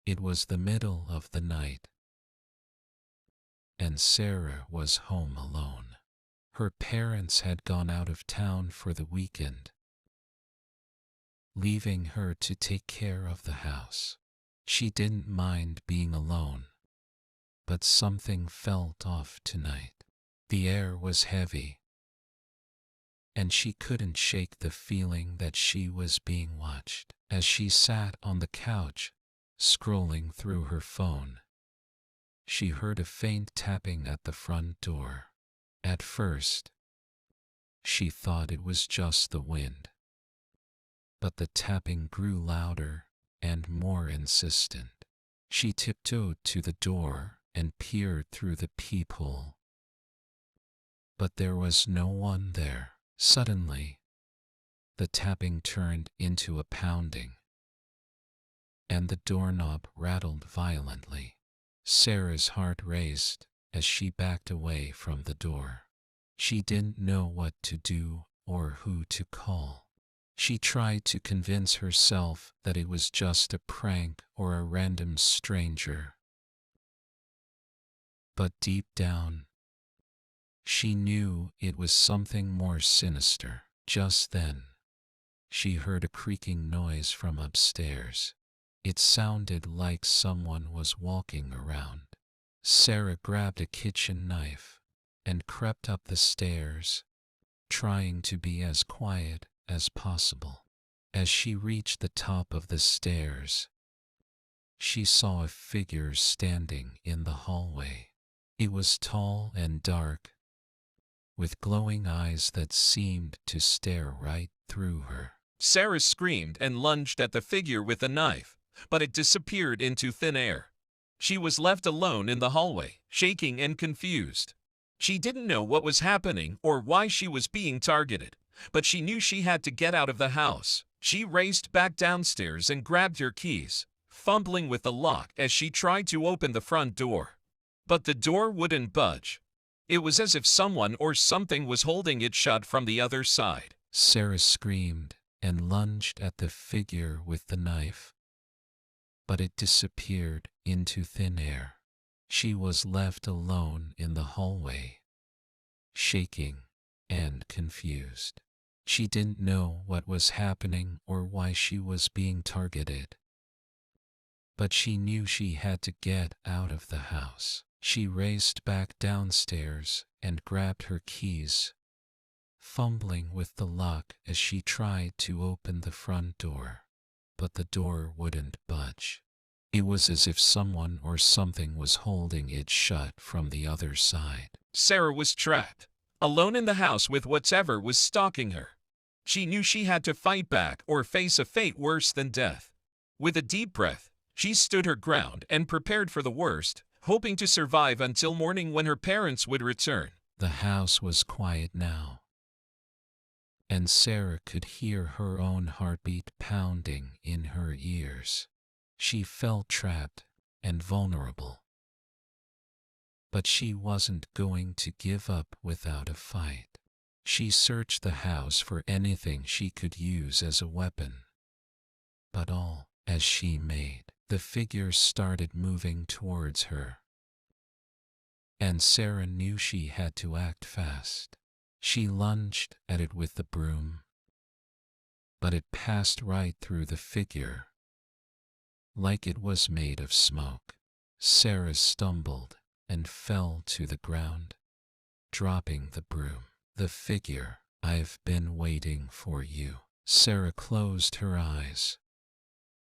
It was the middle of the night, and Sarah was home alone. Her parents had gone out of town for the weekend, leaving her to take care of the house. She didn't mind being alone, but something felt off tonight. The air was heavy, and she couldn't shake the feeling that she was being watched. As she sat on the couch, scrolling through her phone, she heard a faint tapping at the front door. At first, she thought it was just the wind, but the tapping grew louder and more insistent. She tiptoed to the door and peered through the peephole, but there was no one there. Suddenly, the tapping turned into a pounding, and the doorknob rattled violently. Sarah's heart raced as she backed away from the door. She didn't know what to do or who to call. She tried to convince herself that it was just a prank or a random stranger. But deep down, she knew it was something more sinister. Just then, she heard a creaking noise from upstairs. It sounded like someone was walking around. Sarah grabbed a kitchen knife and crept up the stairs, trying to be as quiet as possible. As she reached the top of the stairs, she saw a figure standing in the hallway. It was tall and dark, with glowing eyes that seemed to stare right through her. Sarah screamed and lunged at the figure with a knife, but it disappeared into thin air. She was left alone in the hallway, shaking and confused. She didn't know what was happening or why she was being targeted, but she knew she had to get out of the house. She raced back downstairs and grabbed her keys, fumbling with the lock as she tried to open the front door. But the door wouldn't budge. It was as if someone or something was holding it shut from the other side. Sarah screamed and lunged at the figure with the knife, but it disappeared into thin air. She was left alone in the hallway, shaking and confused. She didn't know what was happening or why she was being targeted, but she knew she had to get out of the house. She raced back downstairs and grabbed her keys, fumbling with the lock as she tried to open the front door. But the door wouldn't budge. It was as if someone or something was holding it shut from the other side. Sarah was trapped, alone in the house with whatever was stalking her. She knew she had to fight back or face a fate worse than death. With a deep breath, she stood her ground and prepared for the worst, hoping to survive until morning when her parents would return. The house was quiet now, and Sarah could hear her own heartbeat pounding in her ears. She felt trapped and vulnerable, but she wasn't going to give up without a fight. She searched the house for anything she could use as a weapon, but all as she made, the figure started moving towards her, and Sarah knew she had to act fast. She lunged at it with the broom, but it passed right through the figure, like it was made of smoke. Sarah stumbled and fell to the ground, dropping the broom. The figure, "I've been waiting for you." Sarah closed her eyes,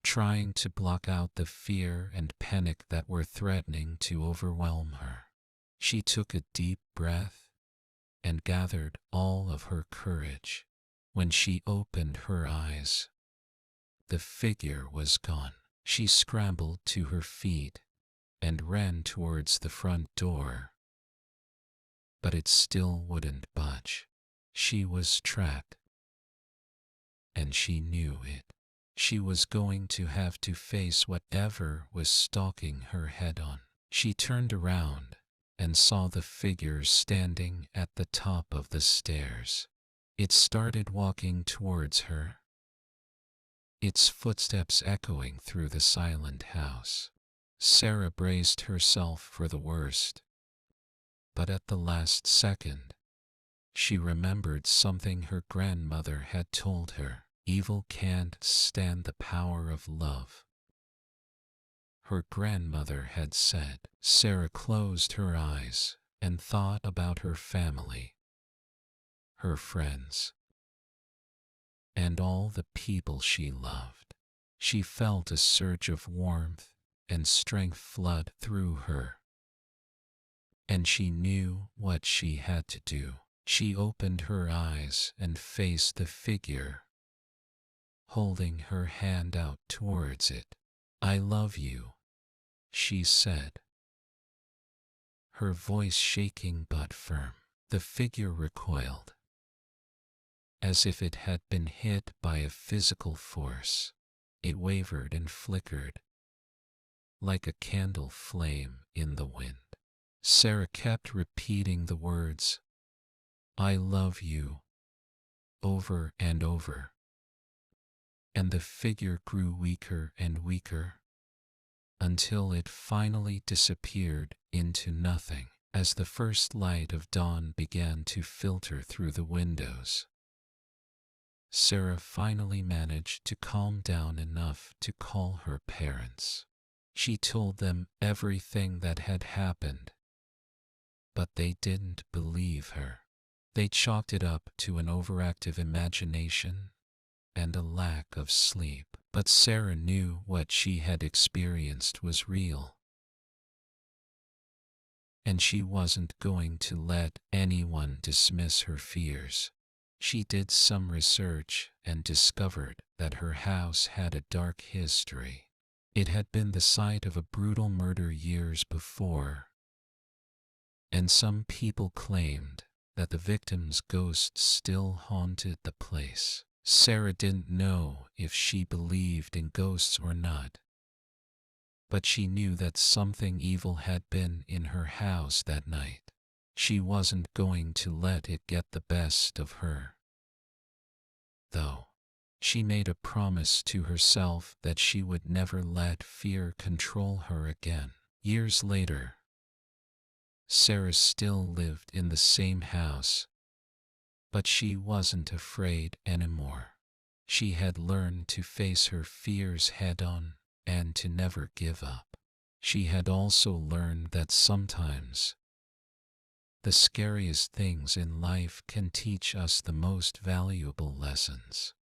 trying to block out the fear and panic that were threatening to overwhelm her. She took a deep breath and gathered all of her courage. When she opened her eyes, the figure was gone. She scrambled to her feet and ran towards the front door, but it still wouldn't budge. She was trapped, and she knew it. She was going to have to face whatever was stalking her head-on. She turned around and saw the figure standing at the top of the stairs. It started walking towards her, its footsteps echoing through the silent house. Sarah braced herself for the worst, but at the last second, she remembered something her grandmother had told her. Evil can't stand the power of love, her grandmother had said. Sarah closed her eyes and thought about her family, her friends, and all the people she loved. She felt a surge of warmth and strength flood through her, and she knew what she had to do. She opened her eyes and faced the figure, holding her hand out towards it. "I love you," she said, her voice shaking but firm. The figure recoiled, as if it had been hit by a physical force. It wavered and flickered, like a candle flame in the wind. Sarah kept repeating the words, "I love you," over and over, and the figure grew weaker and weaker, until it finally disappeared into nothing. As the first light of dawn began to filter through the windows, Sarah finally managed to calm down enough to call her parents. She told them everything that had happened, but they didn't believe her. They chalked it up to an overactive imagination and a lack of sleep. But Sarah knew what she had experienced was real, and she wasn't going to let anyone dismiss her fears. She did some research and discovered that her house had a dark history. It had been the site of a brutal murder years before, and some people claimed that the victim's ghost still haunted the place. Sarah didn't know if she believed in ghosts or not, but she knew that something evil had been in her house that night. She wasn't going to let it get the best of her, though. She made a promise to herself that she would never let fear control her again. Years later, Sarah still lived in the same house, but she wasn't afraid anymore. She had learned to face her fears head-on and to never give up. She had also learned that sometimes the scariest things in life can teach us the most valuable lessons.